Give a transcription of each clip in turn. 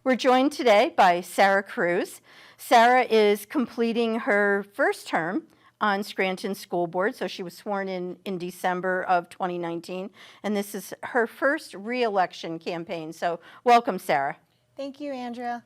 We're joined today by Sarah Cruz. Sarah is completing her first term on Scranton School Board, so she was sworn in December of 2019, and this is her first re-election campaign. So welcome, Sarah. Thank you, Andrea.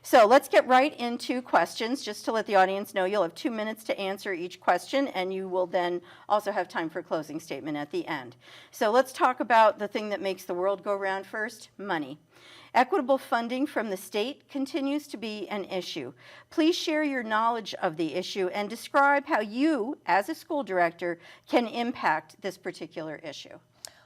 So let's get right into questions. Just to let the audience know, you'll have 2 minutes to answer each question, and you will then also have time for a closing statement at the end. So let's talk about the thing that makes the world go round first, money. Equitable funding from the state continues to be an issue. Please share your knowledge of the issue and describe how you, as a school director, can impact this particular issue.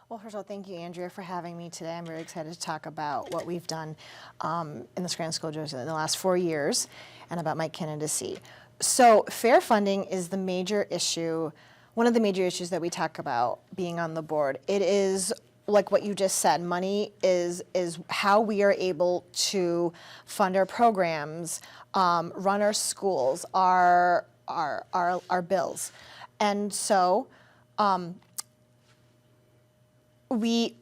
Well, first of all, thank you, Andrea, for having me today. I'm very excited to talk about what we've done in the Scranton School District in the last 4 years and about my candidacy. So fair funding is the major issue, one of the major issues that we talk about being on the board. It is like what you just said, money is how we are able to fund our programs, run our schools, our bills. And so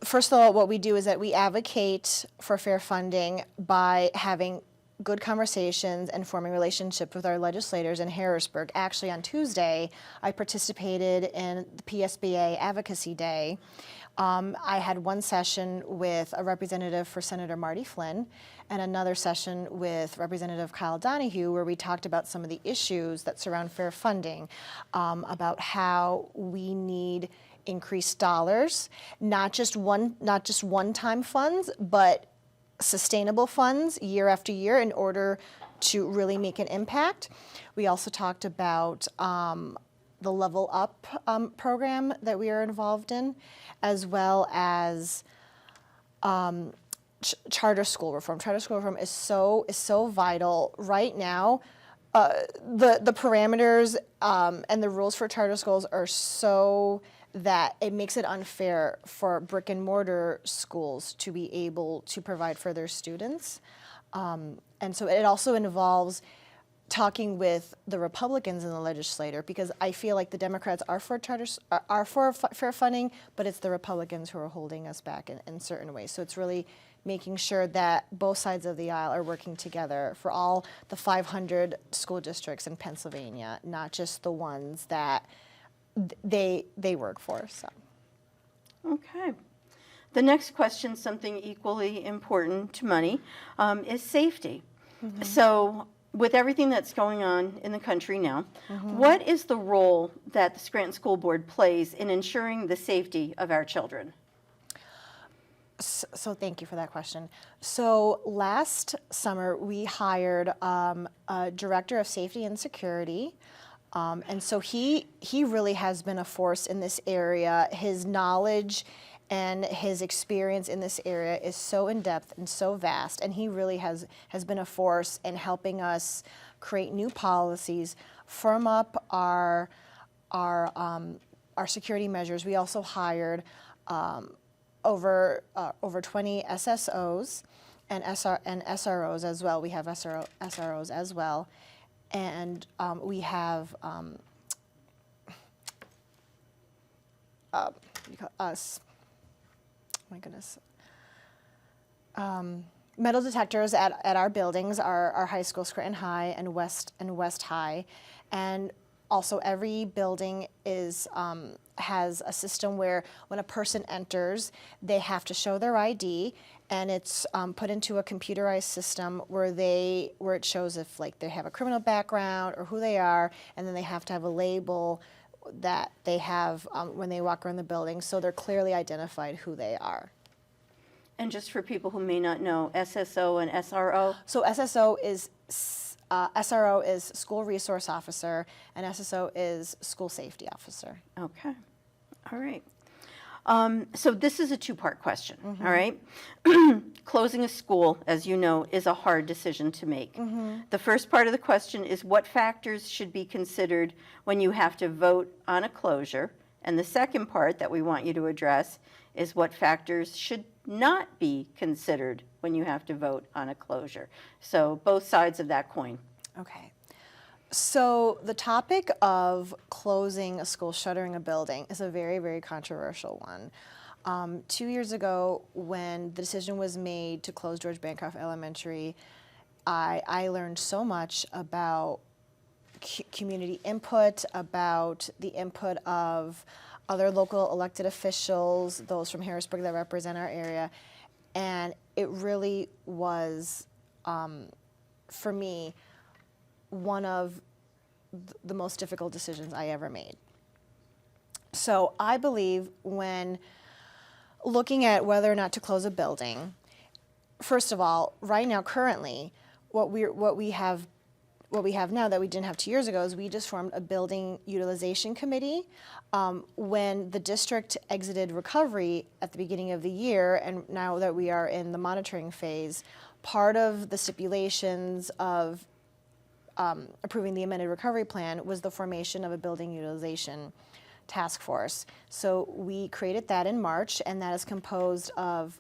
first of all, what we do is that we advocate for fair funding by having good conversations and forming relationships with our legislators in Harrisburg. Actually, on Tuesday, I participated in the PSBA Advocacy Day. I had one session with a representative for Senator Marty Flynn and another session with Representative Kyle Donahue, where we talked about some of the issues that surround fair funding, about how we need increased dollars, not just one-time funds, but sustainable funds year after year in order to really make an impact. We also talked about the Level Up program that we are involved in, as well as charter school reform. Charter school reform is so vital right now. The parameters and the rules for charter schools are so that it makes it unfair for brick and mortar schools to be able to provide for their students. And so it also involves talking with the Republicans in the legislature, because I feel like the Democrats are for fair funding, but it's the Republicans who are holding us back in certain ways. So it's really making sure that both sides of the aisle are working together for all the 500 school districts in Pennsylvania, not just the ones that they work for. So. Okay. The next question, something equally important to money, is safety. Mm-hmm. So with everything that's going on in the country now, mm-hmm. what is the role that the Scranton School Board plays in ensuring the safety of our children? So thank you for that question. So last summer, we hired a director of safety and security. And so he really has been a force in this area. His knowledge and his experience in this area is so in-depth and so vast, and he really has been a force in helping us create new policies, firm up our security measures. We also hired over 20 SSOs and SROs as well. We have SROs as well. And we have metal detectors at our buildings, our high school, Scranton High and West High, and also every building has a system where when a person enters, they have to show their ID, and it's put into a computerized system where it shows if like they have a criminal background or who they are, and then they have to have a label that they have when they walk around the building, so they're clearly identified who they are. And just for people who may not know, SSO and SRO? So SSO is SRO is School Resource Officer, and SSO is School Safety Officer. Okay. All right. So this is a two-part question, mm-hmm. all right? Closing a school, as you know, is a hard decision to make. Mm-hmm. The first part of the question is what factors should be considered when you have to vote on a closure? And the second part that we want you to address is what factors should not be considered when you have to vote on a closure. So both sides of that coin. Okay. So the topic of closing a school, shuttering a building, is a very, very controversial one. 2 years ago, when the decision was made to close George Bancroft Elementary, I learned so much about community input, about the input of other local elected officials, those from Harrisburg that represent our area, and it really was, for me, one of the most difficult decisions I ever made. So I believe when looking at whether or not to close a building, first of all, right now, currently, what we have now that we didn't have 2 years ago is we just formed a building utilization committee. When the district exited recovery at the beginning of the year, and now that we are in the monitoring phase, part of the stipulations of approving the amended recovery plan was the formation of a building utilization task force. So we created that in March, and that is composed of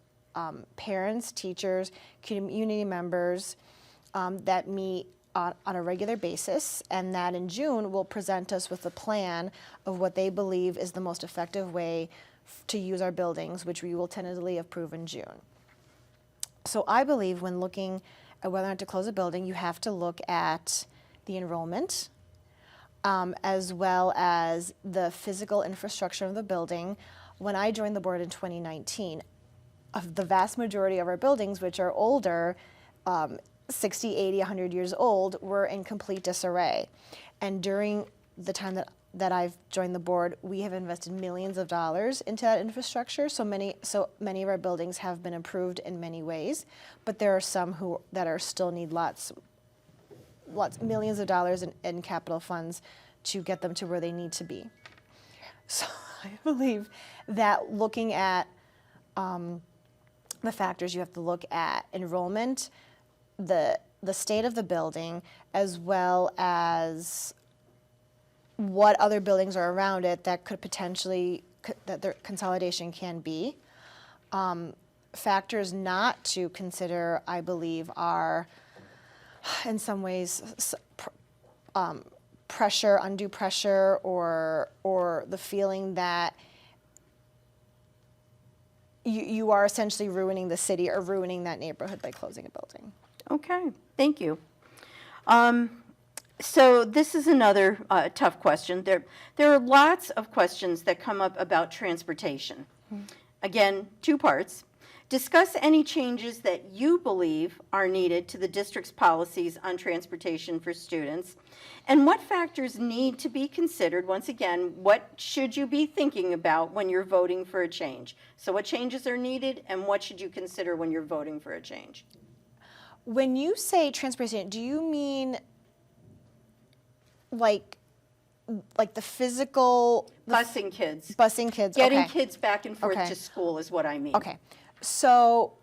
parents, teachers, community members that meet on a regular basis, and that in June will present us with a plan of what they believe is the most effective way to use our buildings, which we will tentatively approve in June. So I believe when looking at whether or not to close a building, you have to look at the enrollment, as well as the physical infrastructure of the building. When I joined the board in 2019, of the vast majority of our buildings, which are older, 60, 80, 100 years old, were in complete disarray. And during the time that I've joined the board, we have invested millions of dollars into that infrastructure. So many of our buildings have been improved in many ways, but there are some that are still need lots, millions of dollars in capital funds to get them to where they need to be. So I believe that looking at the factors, you have to look at enrollment, the state of the building, as well as what other buildings are around it that could potentially, that their consolidation can be. Factors not to consider, I believe, are in some ways pressure, undue pressure, or the feeling that you are essentially ruining the city or ruining that neighborhood by closing a building. Okay, thank you. So this is another tough question. There are lots of questions that come up about transportation. Again, two parts. Discuss any changes that you believe are needed to the district's policies on transportation for students, and what factors need to be considered. Once again, what should you be thinking about when you're voting for a change? So what changes are needed, and what should you consider when you're voting for a change? When you say transportation, do you mean like the physical Busing kids. Busing kids. Getting Okay. kids back and forth Okay. to school is what I mean. Okay. So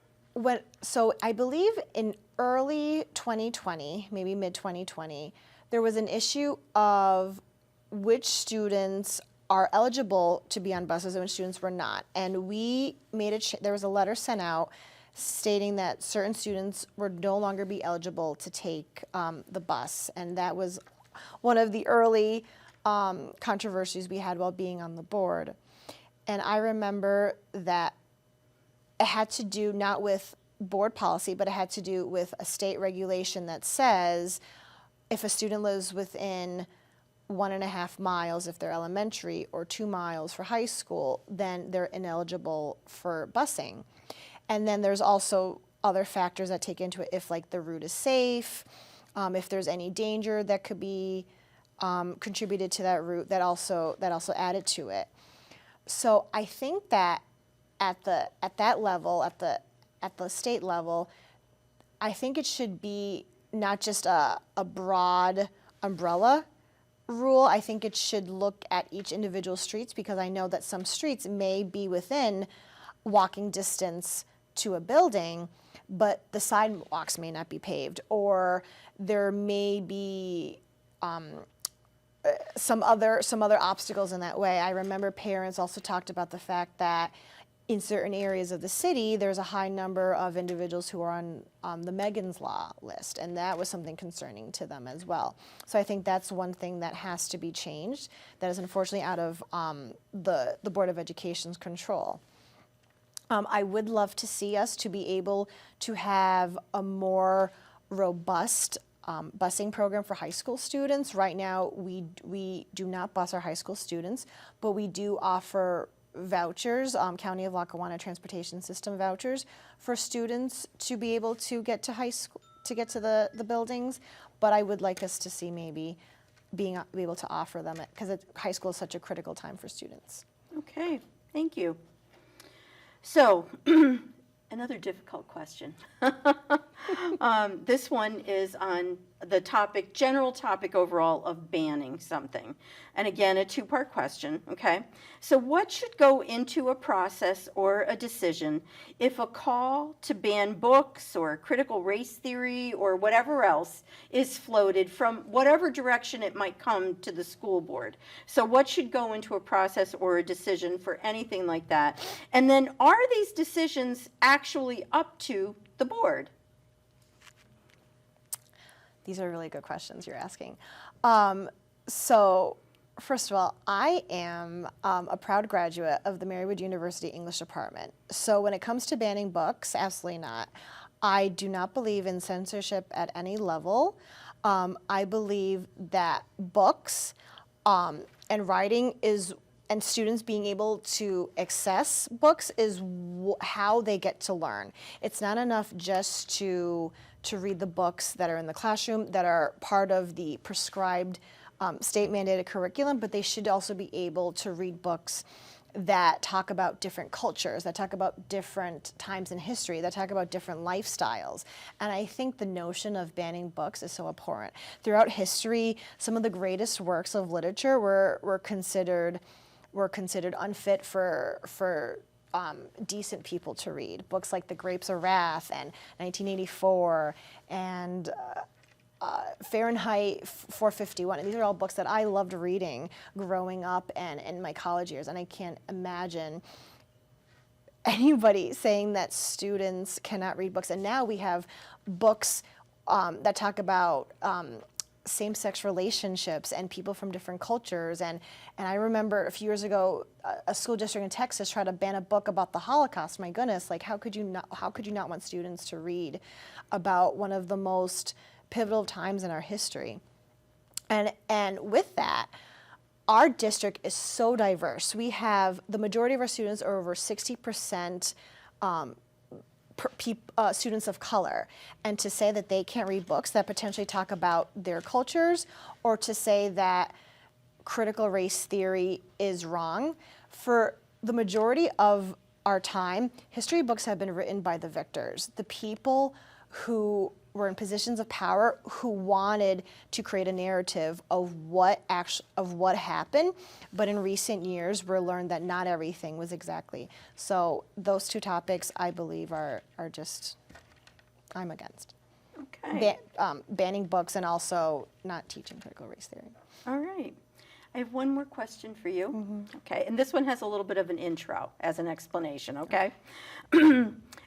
I believe in early 2020, maybe mid 2020, there was an issue of which students are eligible to be on buses and which students were not. And we made there was a letter sent out stating that certain students would no longer be eligible to take the bus. And that was one of the early controversies we had while being on the board. And I remember that it had to do not with board policy, but it had to do with a state regulation that says if a student lives within 1.5 miles if they're elementary or 2 miles for high school, then they're ineligible for busing. And then there's also other factors that take into it, if like the route is safe, if there's any danger that could be contributed to that route, that also added to it. So I think that at that level, at the state level, I think it should be not just a broad umbrella rule. I think it should look at each individual streets, because I know that some streets may be within walking distance to a building, but the sidewalks may not be paved, or there may be some other obstacles in that way. I remember parents also talked about the fact that in certain areas of the city, there's a high number of individuals who are on the Megan's Law list, and that was something concerning to them as well. So I think that's one thing that has to be changed, that is unfortunately out of the Board of Education's control. I would love to see us to be able to have a more robust busing program for high school students. Right now, we do not bus our high school students, but we do offer vouchers, County of Lackawanna Transportation System vouchers for students to be able to get to high school, to get to the buildings. But I would like us to see maybe be able to offer them, because high school is such a critical time for students. Okay, thank you. So, another difficult question. This one is on the topic, general topic overall of banning something. And again, a two-part question, okay? So what should go into a process or a decision if a call to ban books or critical race theory or whatever else is floated from whatever direction it might come to the school board? So what should go into a process or a decision for anything like that? And then are these decisions actually up to the board? These are really good questions you're asking. So first of all, I am a proud graduate of the Marywood University English Department. So when it comes to banning books, absolutely not. I do not believe in censorship at any level. I believe that books and writing and students being able to access books is how they get to learn. It's not enough just to read the books that are in the classroom that are part of the prescribed state mandated curriculum, but they should also be able to read books that talk about different cultures, that talk about different times in history, that talk about different lifestyles. And I think the notion of banning books is so abhorrent. Throughout history, some of the greatest works of literature were considered unfit for decent people to read. Books like The Grapes of Wrath and 1984 and Fahrenheit 451. And these are all books that I loved reading growing up and in my college years. And I can't imagine anybody saying that students cannot read books. And now we have books that talk about same-sex relationships and people from different cultures. And I remember a few years ago, a school district in Texas tried to ban a book about the Holocaust. My goodness, like how could you not want students to read about one of the most pivotal times in our history? And with that, our district is so diverse. We have the majority of our students are over 60% students of color, and to say that they can't read books that potentially talk about their cultures, or to say that critical race theory is wrong. For the majority of our time, history books have been written by the victors, the people who were in positions of power, who wanted to create a narrative of what happened. But in recent years, we're learned that not everything was exactly. So those two topics, I believe, are just, I'm against. Okay. Banning books and also not teaching critical race theory. All right. I have one more question for you. Okay, and this one has a little bit of an intro as an explanation, okay?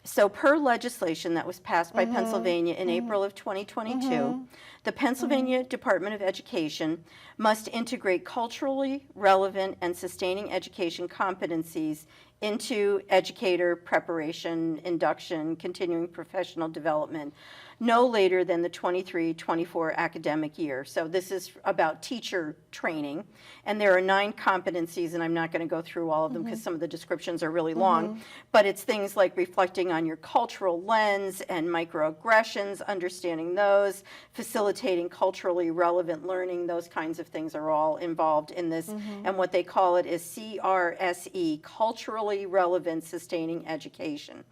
So per legislation that was passed by Pennsylvania in April of 2022, the Pennsylvania Department of Education must integrate culturally relevant and sustaining education competencies into educator preparation, induction, continuing professional development, no later than the 23-24 academic year. So this is about teacher training, and there are 9 competencies, and I'm not going to go through all of them because some of the descriptions are really long, but it's things like reflecting on your cultural lens and microaggressions, understanding those, facilitating culturally relevant learning, those kinds of things are all involved in this, and what they call it is CRSE, Culturally Relevant Sustaining Education.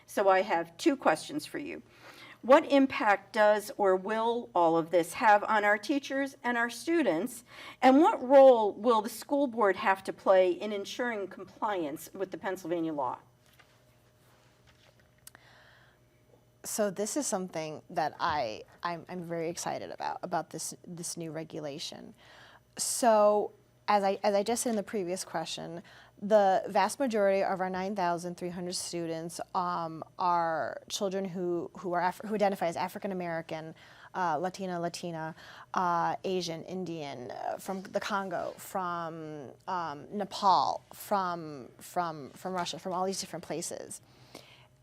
So I have 2 questions for you. What impact does or will all of this have on our teachers and our students? And what role will the school board have to play in ensuring compliance with the Pennsylvania law? So this is something that I'm very excited about this new regulation. So as I just said in the previous question, The vast majority of our 9,300 students are children who identify as African American, Latina, Asian, Indian, from the Congo, from Nepal, from Russia, from all these different places.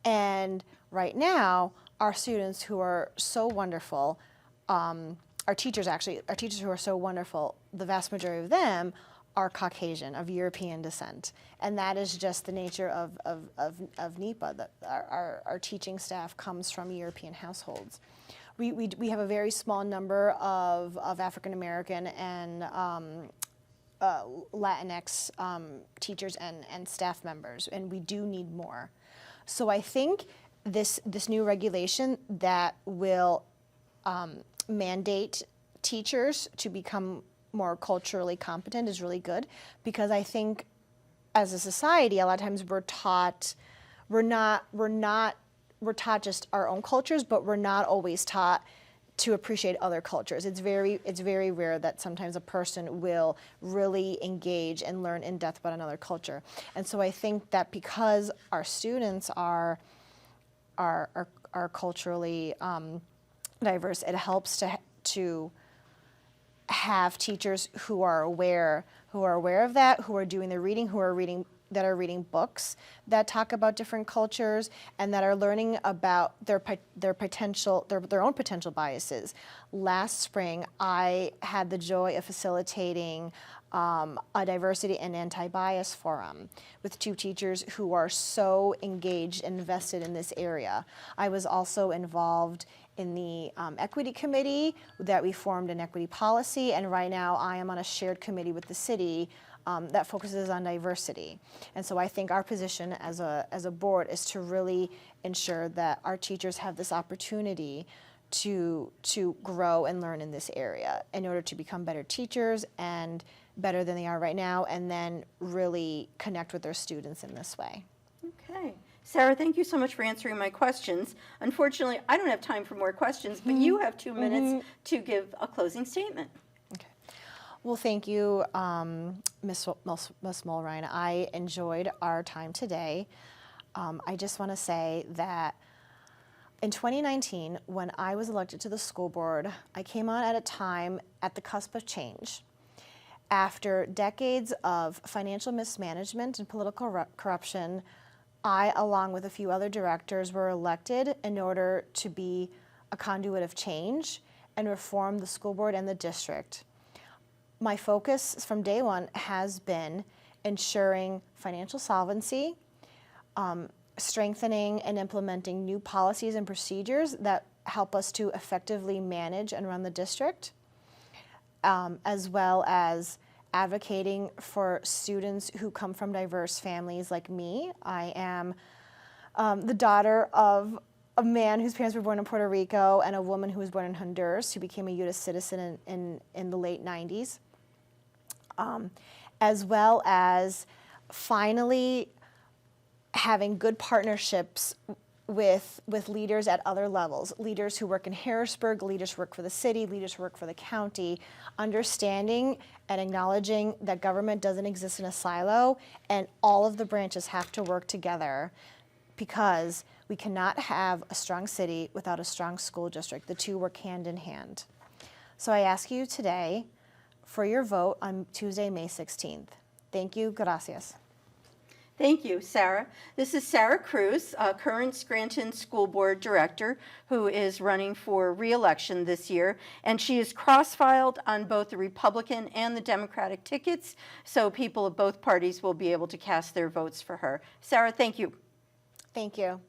And right now, our students who are so wonderful, our teachers who are so wonderful, the vast majority of them are Caucasian, of European descent. And that is just the nature of NEPA, that our teaching staff comes from European households. We have a very small number of African American and Latinx teachers and staff members, and we do need more. So I think this new regulation that will mandate teachers to become more culturally competent is really good, because I think as a society, a lot of times we're taught just our own cultures, but we're not always taught to appreciate other cultures. It's very rare that sometimes a person will really engage and learn in depth about another culture. And so I think that because our students are culturally diverse, it helps to have teachers who are aware of that, who are doing the reading, that are reading books that talk about different cultures, and that are learning about their own potential biases. Last spring, I had the joy of facilitating a diversity and anti-bias forum with two teachers who are so engaged and invested in this area. I was also involved in the equity committee that we formed an equity policy, and right now I am on a shared committee with the city that focuses on diversity. And so I think our position as a board is to really ensure that our teachers have this opportunity to grow and learn in this area in order to become better teachers and better than they are right now, and then really connect with their students in this way. Okay. Sarah, thank you so much for answering my questions. Unfortunately, I don't have time for more questions, but you have 2 minutes to give a closing statement. Okay. Well, thank you, Ms. Mulrine. I enjoyed our time today. I just want to say that in 2019, when I was elected to the school board, I came on at a time at the cusp of change. After decades of financial mismanagement and political corruption, I, along with a few other directors, were elected in order to be a conduit of change and reform the school board and the district. My focus from day one has been ensuring financial solvency, strengthening and implementing new policies and procedures that help us to effectively manage and run the district, as well as advocating for students who come from diverse families like me. I am the daughter of a man whose parents were born in Puerto Rico and a woman who was born in Honduras, who became a U.S. citizen in the late 90s, as well as finally having good partnerships with leaders at other levels, leaders who work in Harrisburg, leaders who work for the city, leaders who work for the county, understanding and acknowledging that government doesn't exist in a silo and all of the branches have to work together, because we cannot have a strong city without a strong school district. The two work hand in hand. So I ask you today for your vote on Tuesday, May 16th. Thank you. Gracias. Thank you, Sarah. This is Sarah Cruz, current Scranton School Board Director, who is running for re-election this year, and she is cross-filed on both the Republican and the Democratic tickets, so people of both parties will be able to cast their votes for her. Sarah, thank you. Thank you.